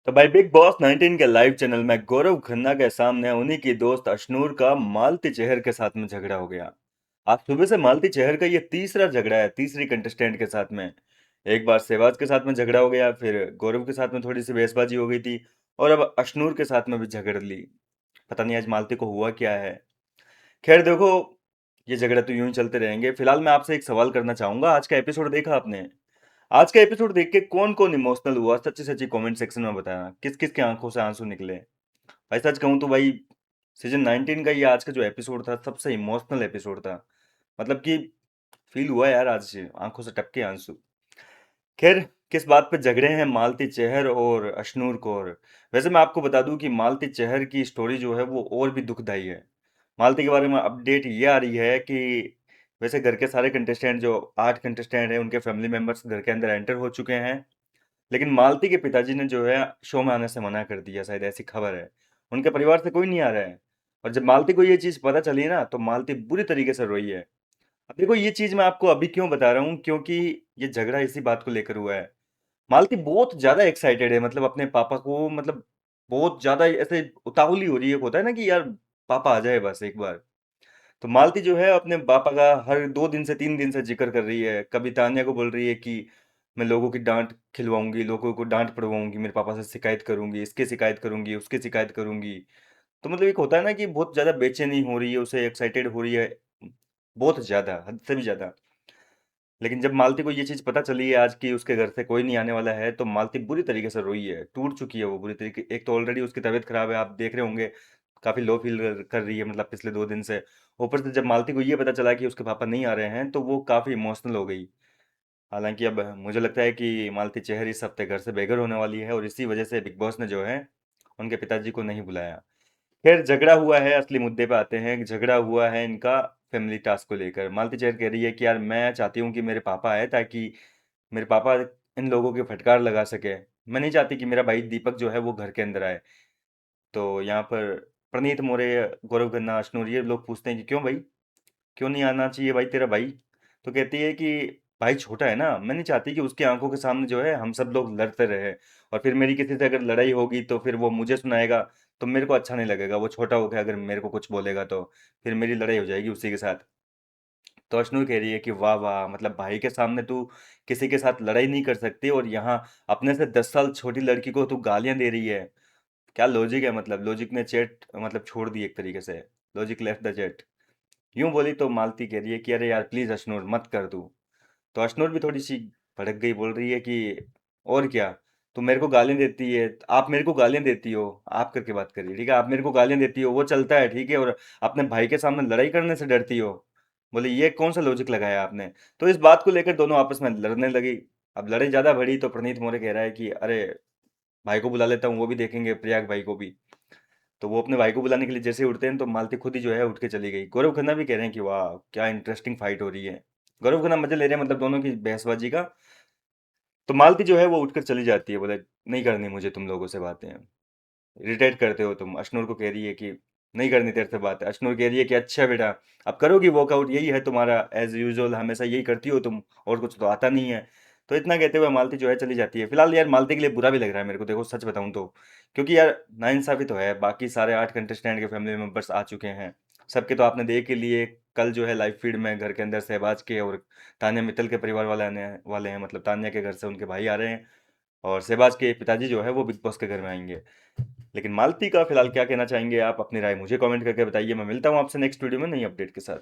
तो भाई big boss 19 के लाइव चैनल में गौरव खन्ना के सामने उन्हीं की दोस्त अशनूर का मालती चेहर के साथ में झगड़ा हो गया। आज सुबह से मालती चेहर का ये तीसरा झगड़ा है, तीसरी कंटेस्टेंट के साथ में। एक बार सहवाज के साथ में झगड़ा हो गया, फिर गौरव के साथ में थोड़ी सी बहसबाजी हो गई थी, और अब अशनूर के साथ में भी झगड़ ली। पता नहीं आज मालती को हुआ क्या है। खैर देखो, ये झगड़ा तो यूं ही चलते रहेंगे। फिलहाल मैं आपसे एक सवाल करना चाहूंगा, आज का एपिसोड देखा आपने? आज का एपिसोड देख के कौन कौन इमोशनल हुआ, सच्ची सच्ची कमेंट सेक्शन में बताना, किस किस की आंखों से आंसू निकले। भाई सच कहूं तो भाई, सीजन 19 का ये आज का जो एपिसोड था सबसे इमोशनल एपिसोड था। मतलब कि फील हुआ यार, आज आंखों से टपके आंसू। खैर, किस बात पे झगड़े हैं मालती चहर और अशनूर कौर? वैसे मैं आपको बता दूं कि मालती चहर की स्टोरी जो है वो और भी दुखदाई है। मालती के बारे में अपडेट ये आ रही है कि वैसे घर के सारे कंटेस्टेंट, जो 8 कंटेस्टेंट हैं, उनके फैमिली मेंबर्स घर के अंदर एंटर हो चुके हैं। लेकिन मालती के पिताजी ने जो है शो में आने से मना कर दिया, शायद ऐसी खबर है। उनके परिवार से कोई नहीं आ रहा है। और जब मालती को ये चीज पता चली ना, तो मालती बुरी तरीके से रोई है। अब देखो, ये चीज मैं आपको अभी क्यों बता रहा हूँ, क्योंकि ये झगड़ा इसी बात को लेकर हुआ है। मालती बहुत ज्यादा एक्साइटेड है, मतलब अपने पापा को, मतलब बहुत ज्यादा ऐसे उतावली हो रही है। एक होता है ना कि यार पापा आ जाए बस एक बार। तो मालती जो है अपने पापा का हर 2 दिन से 3 दिन से जिक्र कर रही है। कभी तान्या को बोल रही है कि मैं लोगों की डांट खिलवाऊंगी, लोगों को डांट पड़वाऊंगी, मेरे पापा से शिकायत करूंगी, इसके शिकायत करूंगी, उसके शिकायत करूंगी। तो मतलब एक होता है ना कि बहुत ज्यादा बेचैनी हो रही है, उसे एक्साइटेड हो रही है, बहुत ज्यादा, हद से भी ज्यादा। लेकिन जब मालती को ये चीज पता चली है आज की उसके घर से कोई नहीं आने वाला है, तो मालती बुरी तरीके से रोई है, टूट चुकी है वो बुरी तरीके। एक तो ऑलरेडी उसकी तबीयत खराब है, आप देख रहे होंगे, काफी लो फील कर रही है, मतलब पिछले 2 दिन से। ऊपर से जब मालती को ये पता चला कि उसके पापा नहीं आ रहे हैं, तो वो काफी इमोशनल हो गई। हालांकि अब मुझे लगता है कि मालती चेहर इस हफ्ते घर से बेघर होने वाली है, और इसी वजह से बिग बॉस ने जो है उनके पिताजी को नहीं बुलाया। खैर, झगड़ा हुआ है, असली मुद्दे पे आते हैं। झगड़ा हुआ है इनका फैमिली टास्क को लेकर। मालती चेहर कह रही है कि यार मैं चाहती हूँ कि मेरे पापा आए, ताकि मेरे पापा इन लोगों के फटकार लगा सके। मैं नहीं चाहती कि मेरा भाई दीपक जो है वो घर के अंदर आए। तो यहाँ पर प्रणीत मौर्य, गौरव खन्ना, अश्नूर, ये लोग पूछते हैं कि क्यों भाई, क्यों नहीं आना चाहिए भाई तेरा भाई? तो कहती है कि भाई छोटा है ना, मैं नहीं चाहती कि उसकी आंखों के सामने जो है हम सब लोग लड़ते रहे, और फिर मेरी किसी से अगर लड़ाई होगी तो फिर वो मुझे सुनाएगा, तो मेरे को अच्छा नहीं लगेगा। वो छोटा होकर अगर मेरे को कुछ बोलेगा तो फिर मेरी लड़ाई हो जाएगी उसी के साथ। तो अश्नू कह रही है कि वाह वाह, मतलब भाई के सामने तू किसी के साथ लड़ाई नहीं कर सकती, और यहाँ अपने से 10 साल छोटी लड़की को तू गालियां दे रही है। क्या लॉजिक है? मतलब लॉजिक ने चैट मतलब छोड़ दी एक तरीके से। Logic left the chat. यूं बोली तो मालती कह रही है कि अरे यार प्लीज अश्नूर मत कर तू। तो अश्नूर भी थोड़ी सी भड़क गई, बोल रही है कि और क्या, तुम मेरे को गालियां देती है, आप मेरे को गालियां देती हो, आप करके बात करिए, ठीक है? आप मेरे को गालियां देती हो वो चलता है, ठीक है, और अपने भाई के सामने लड़ाई करने से डरती हो? बोले ये कौन सा लॉजिक लगाया आपने? तो इस बात को लेकर दोनों आपस में लड़ने लगी। अब लड़ाई ज्यादा बढ़ी तो प्रणीत मोरे कह रहा है कि अरे भाई को बुला लेता हूँ, वो भी देखेंगे, प्रयाग भाई को भी। तो वो अपने भाई को बुलाने के लिए जैसे ही उठते हैं, तो मालती खुद ही जो है उठ के चली गई। गौरव खन्ना भी कह रहे हैं कि वाह क्या इंटरेस्टिंग फाइट हो रही है। गौरव खन्ना मजे ले रहे हैं, मतलब दोनों की बहसबाजी का। तो मालती जो है वो उठकर चली जाती है, बोले नहीं करनी मुझे तुम लोगों से बातें, इरिटेट करते हो तुम। अशनूर को कह रही है कि नहीं करनी तेरे से बात। अशनूर कह रही है कि अच्छा बेटा, अब करोगी वर्कआउट, यही है तुम्हारा, एज यूजुअल हमेशा यही करती हो तुम, और कुछ तो आता नहीं है। तो इतना कहते हुए मालती जो है चली जाती है। फिलहाल यार मालती के लिए बुरा भी लग रहा है मेरे को, देखो सच बताऊं तो। क्योंकि यार नाइंसाफी तो है, बाकी सारे 8 कंटेस्टेंट के फैमिली मेंबर्स आ चुके हैं। सबके तो आपने देख के लिए, कल जो है लाइव फीड में घर के अंदर सहबाज के और तान्या मित्तल के परिवार वाले आने वाले हैं, मतलब तान्या के घर से उनके भाई आ रहे हैं, और सहबाज के पिताजी जो है वो बिग बॉस के घर में आएंगे। लेकिन मालती का फिलहाल क्या कहना चाहेंगे आप? अपनी राय मुझे कमेंट करके बताइए। मैं मिलता हूँ आपसे नेक्स्ट वीडियो में नई अपडेट के साथ।